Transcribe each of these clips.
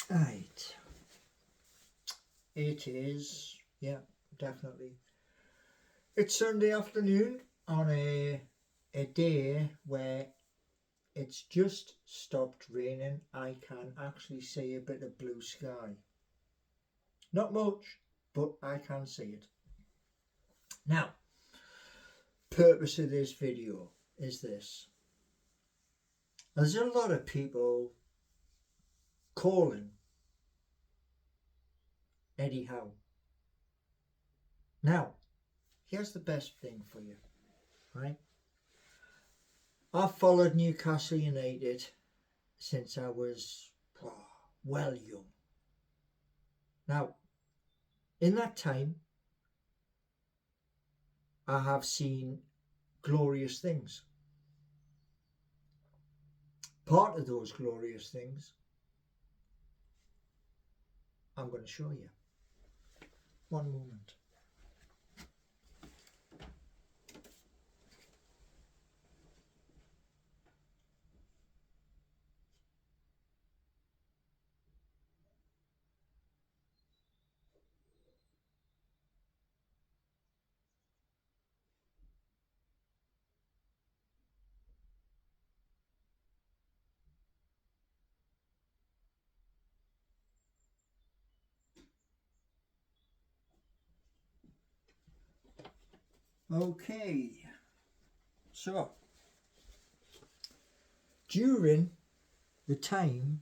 Right. It is, yeah, definitely. It's Sunday afternoon on a day where it's just stopped raining. I can actually see a bit of blue sky. Not much, but I can see it. Now, purpose of this video is this. There's a lot of people calling Eddie Howe. Now, here's the best thing for you, right? I've followed Newcastle United since I was well young. Now, in that time, I have seen glorious things. Part of those glorious things, I'm going to show you. One moment. Okay, so during the time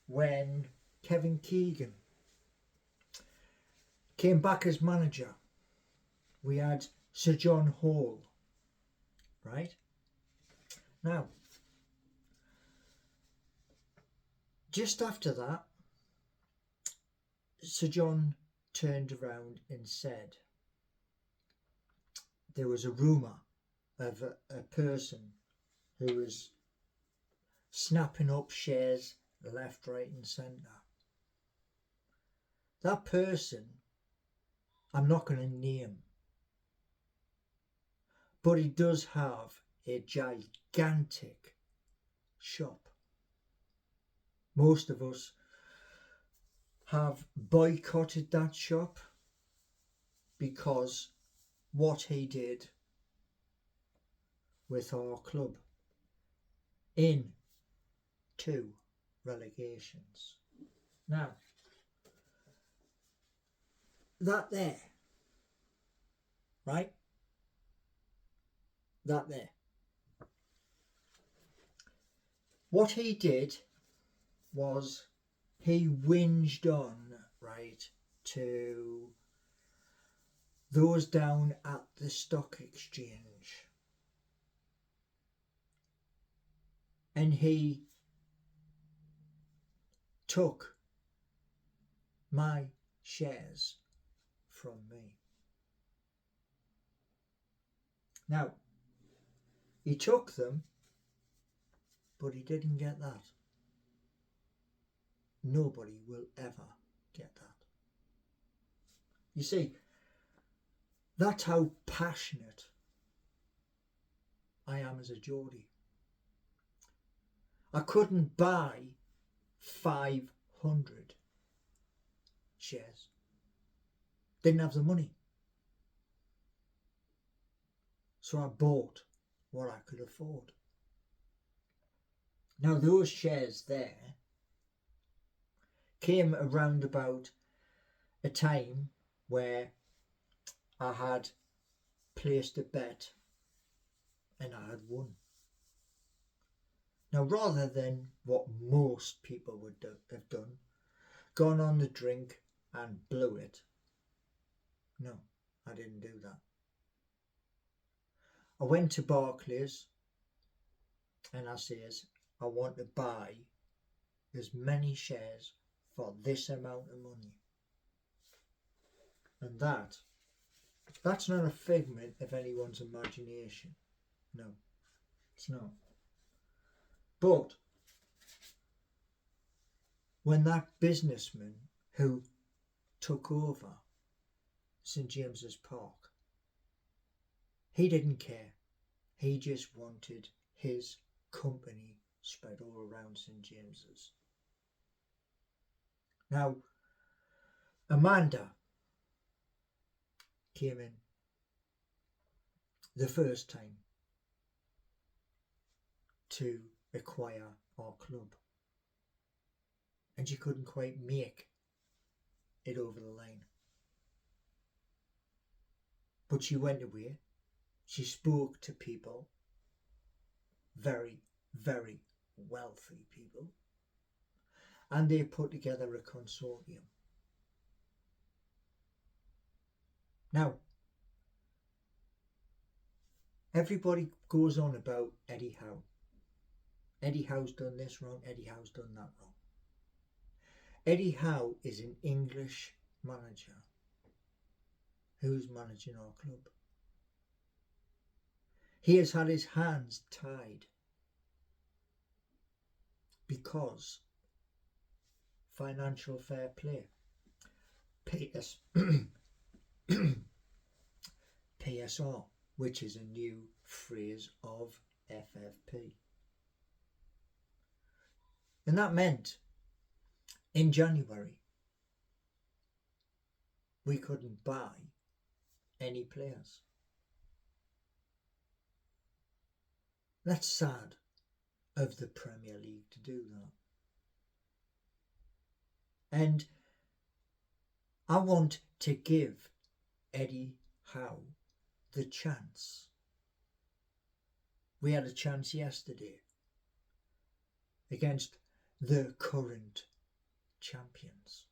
when Kevin Keegan came back as manager, we had Sir John Hall, right? Now, just after that, Sir John turned around and said there was a rumour of a person who was snapping up shares left, right and centre. That person, I'm not going to name, but he does have a gigantic shop. Most of us have boycotted that shop because what he did with our club in 2 relegations. Now, that there, right? That there. What he did was he whinged on, right, to those down at the stock exchange. And he took my shares from me. Now, he took them, but he didn't get that. Nobody will ever get that. You see, that's how passionate I am as a Geordie. I couldn't buy 500 shares. Didn't have the money. So I bought what I could afford. Now those shares there came around about a time where I had placed a bet and I had won. Now rather than what most people would have done, gone on the drink and blew it, no, I didn't do that. I went to Barclays and I says, I want to buy as many shares for this amount of money. And that's not a figment of anyone's imagination. No, it's not. But when that businessman who took over St James's Park, he didn't care. He just wanted his company spread all around St James's. Now, Amanda came in the first time to acquire our club, and she couldn't quite make it over the line. But she went away, she spoke to people, very, very wealthy people, and they put together a consortium. Now, everybody goes on about Eddie Howe. Eddie Howe's done this wrong, Eddie Howe's done that wrong. Eddie Howe is an English manager who's managing our club. He has had his hands tied because financial fair play, PSR, which is a new phrase of FFP. And that meant in January we couldn't buy any players. That's sad of the Premier League to do that. And I want to give Eddie Howe the chance. We had a chance yesterday against the current champions.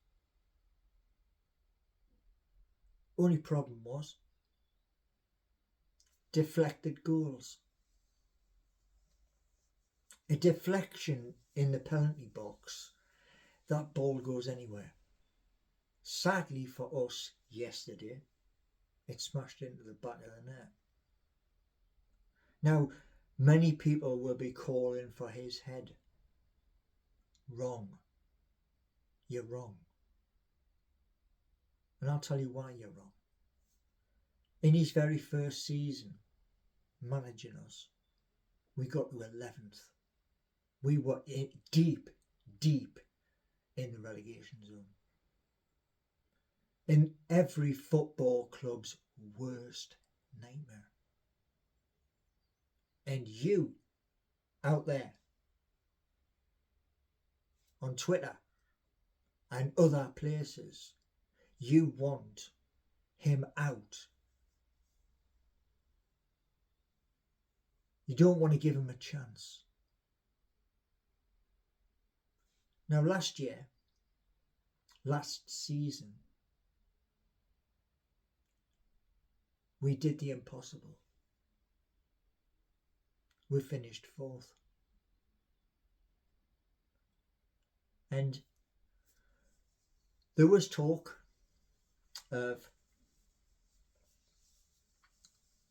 Only problem was deflected goals. A deflection in the penalty box, that ball goes anywhere. Sadly for us yesterday, it smashed into the back of the net. Now, many people will be calling for his head. Wrong. You're wrong. And I'll tell you why you're wrong. In his very first season managing us, we got to 11th. We were deep in the relegation zone. In every football club's worst nightmare. And you out there on Twitter and other places, you want him out. You don't want to give him a chance. Now last season, we did the impossible. We finished 4th. And there was talk of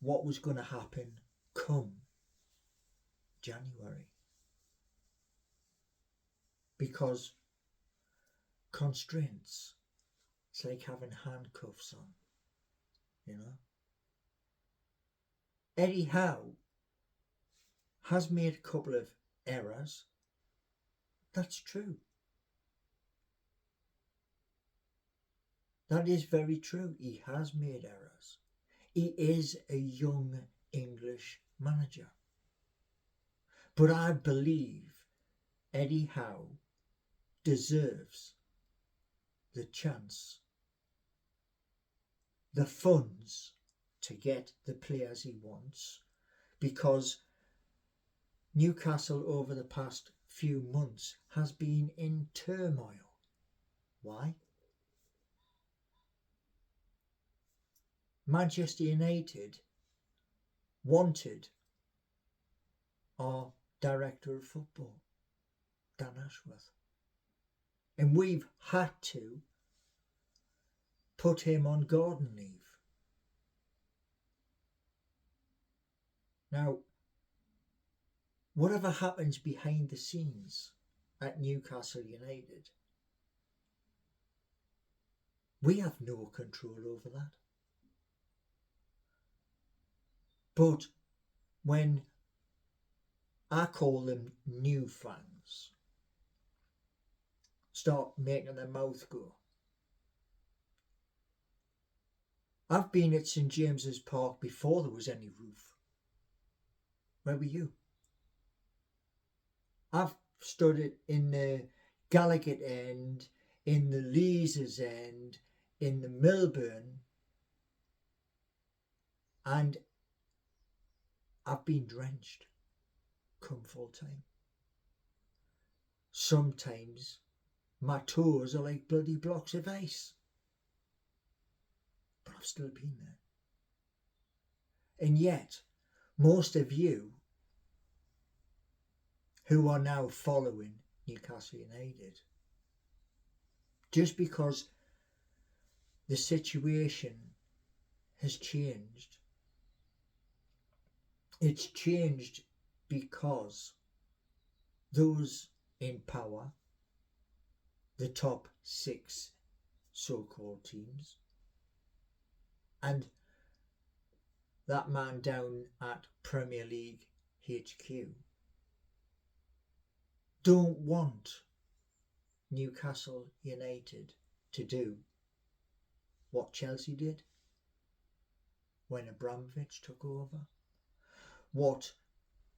what was going to happen come January. Because constraints, it's like having handcuffs on, you know. Eddie Howe has made a couple of errors. That's true. That is very true. He has made errors. He is a young English manager. But I believe Eddie Howe deserves the chance, the funds to get the players he wants, because Newcastle over the past few months has been in turmoil. Why? Manchester United wanted our director of football, Dan Ashworth, and we've had to put him on garden leave. Now, whatever happens behind the scenes at Newcastle United, we have no control over that. But when I call them new fans, start making their mouth go. I've been at St James's Park before there was any roof. Where were you? I've stood it in the Gallagher end, in the Leazes end, in the Milburn, and I've been drenched come full time. Sometimes my toes are like bloody blocks of ice. But I've still been there. And yet, most of you who are now following Newcastle United, just because the situation has changed, it's changed because those in power, the top 6 so-called teams, and that man down at Premier League HQ don't want Newcastle United to do what Chelsea did when Abramovich took over, what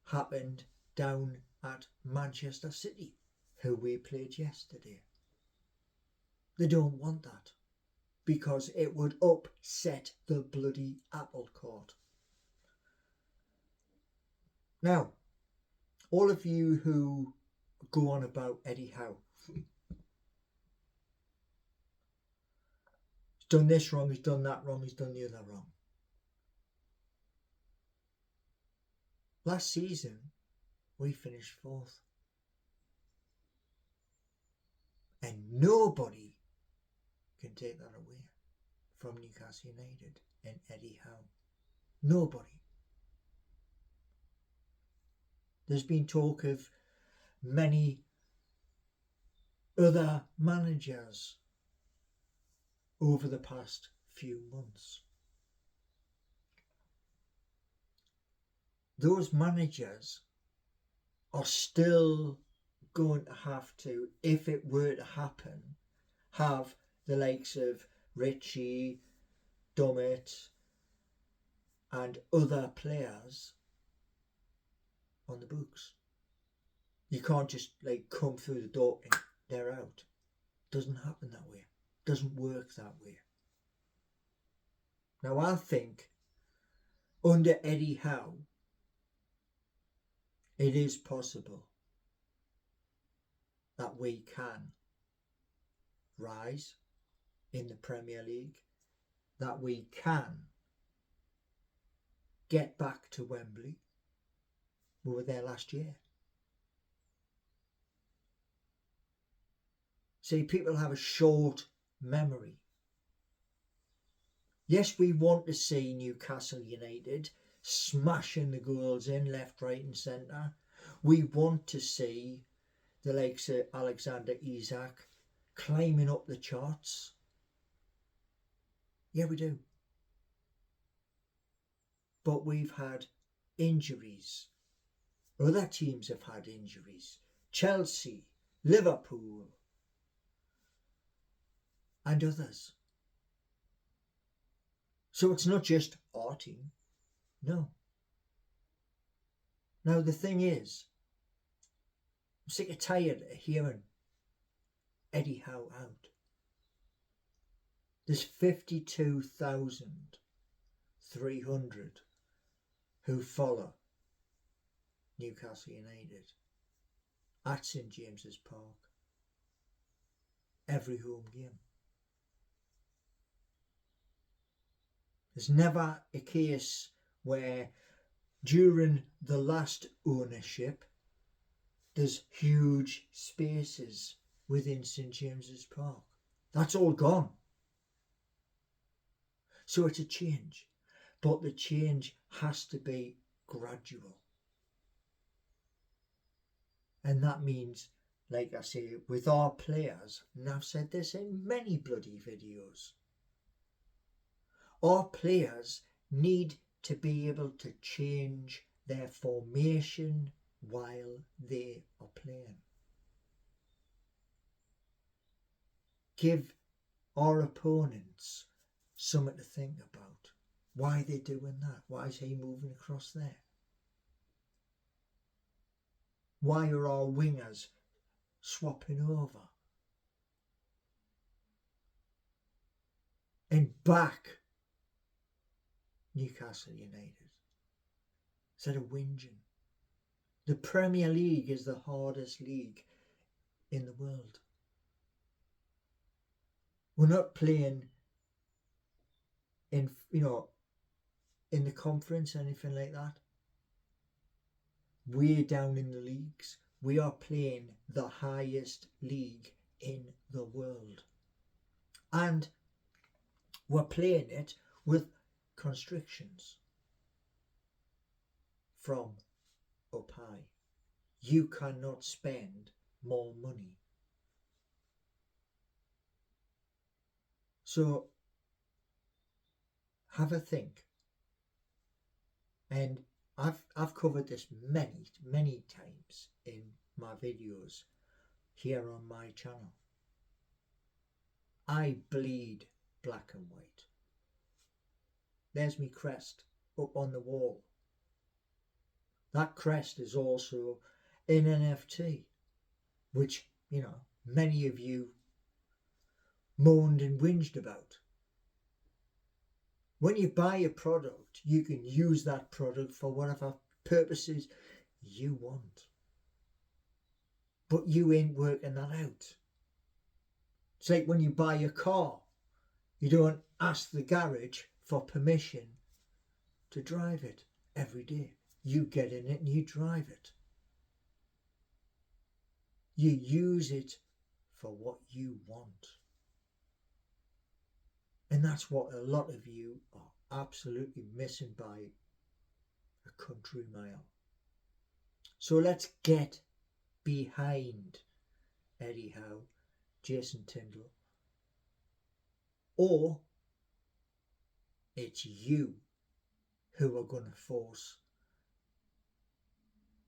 happened down at Manchester City, who we played yesterday. They don't want that because it would upset the bloody apple cart. Now, all of you who go on about Eddie Howe, he's done this wrong, he's done that wrong, he's done the other wrong. Last season, we finished 4th. And nobody can take that away from Newcastle United and Eddie Howe. Nobody. There's been talk of many other managers over the past few months. Those managers are still going to have to, if it were to happen, have the likes of Richie, Dummett and other players on the books. You can't just come through the door and they're out. Doesn't happen that way. Doesn't work that way. Now I think under Eddie Howe it is possible that we can rise in the Premier League, that we can get back to Wembley. We were there last year. See, people have a short memory. Yes, we want to see Newcastle United smashing the goals in left, right and centre. We want to see the likes of Alexander Isak climbing up the charts. Yeah, we do. But we've had injuries. Other teams have had injuries. Chelsea, Liverpool and others. So it's not just our team. No. Now the thing is, I'm sick and tired of hearing Eddie Howe out. There's 52,300 who follow Newcastle United at St James's Park every home game. There's never a case where during the last ownership there's huge spaces within St James's Park. That's all gone. So it's a change, but the change has to be gradual. And that means, like I say, with our players, and I've said this in many bloody videos, our players need to be able to change their formation while they are playing. give our opponents something to think about. Why they're doing that? Why is he moving across there? Why are our wingers swapping over? And back Newcastle United instead of whinging. The Premier League is the hardest league in the world. We're not playing in, in the conference, anything like that. We're down in the leagues. We are playing the highest league in the world. And we're playing it with constrictions from up high. You cannot spend more money. So have a think. And I've covered this many times in my videos here on my channel. I bleed black and white. There's me crest up on the wall. That crest is also in NFT, which, many of you moaned and whinged about. When you buy a product, you can use that product for whatever purposes you want. But you ain't working that out. It's like when you buy a car, you don't ask the garage for permission to drive it every day. You get in it and you drive it. You use it for what you want. And that's what a lot of you are absolutely missing by a country mile. So let's get behind Eddie Howe, Jason Tindall, or it's you who are going to force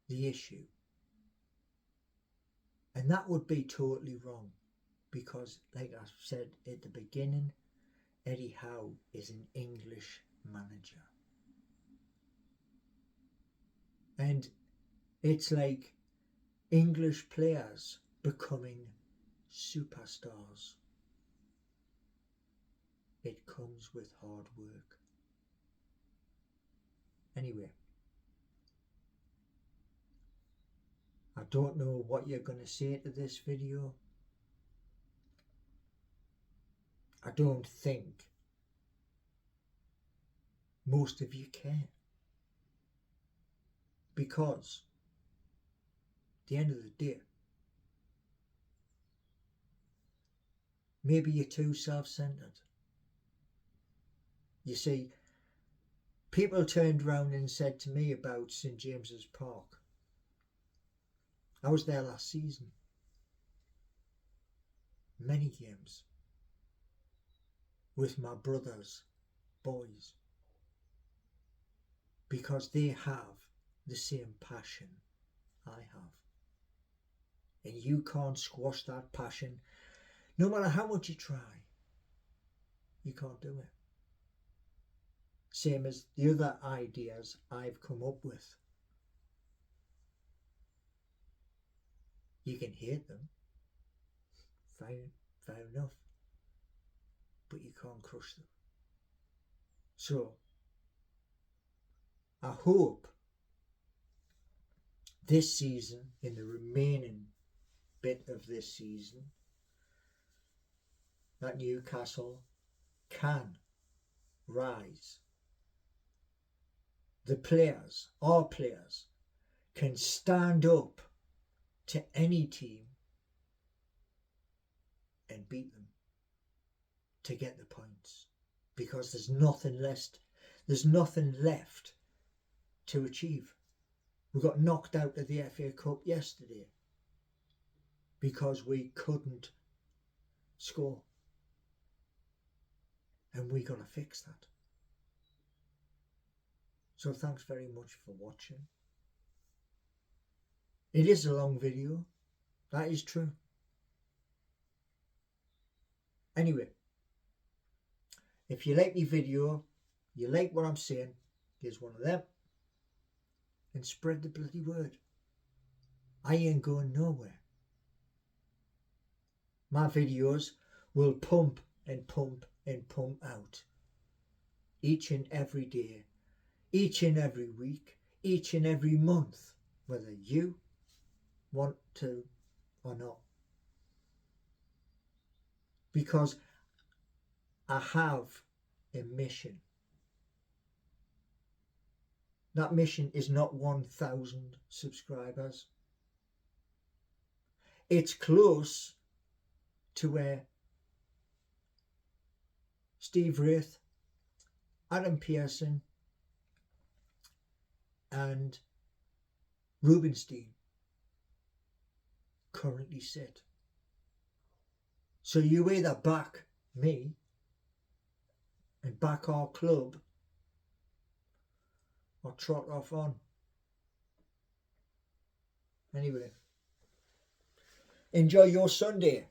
the issue. And that would be totally wrong, because like I said at the beginning, Eddie Howe is an English manager. And it's like English players becoming superstars. It comes with hard work. Anyway, I don't know what you're going to say to this video. I don't think most of you care. Because at the end of the day, maybe you're too self-centered. You see, people turned around and said to me about St James's Park. I was there last season. Many games. With my brothers, boys. Because they have the same passion I have. And you can't squash that passion no matter how much you try. You can't do it. Same as the other ideas I've come up with. You can hate them. Fair enough. But you can't crush them. So, I hope this season, in the remaining bit of this season, that Newcastle can rise. The players, our players, can stand up to any team and beat them to get the points, because there's nothing left to achieve. We got knocked out of the FA Cup yesterday because we couldn't score, and we got to fix that. So thanks very much for watching. It is a long video, that is true. Anyway, if you like my video, you like what I'm saying, here's one of them, and spread the bloody word. I ain't going nowhere. My videos will pump and pump and pump out each and every day, each and every week, each and every month, whether you want to or not. Because I have a mission. That mission is not 1,000 subscribers. It's close to where Steve Wraith, Adam Pearson and Rubenstein currently sit. So you either back me and back our club or trot off on. Anyway, enjoy your Sunday.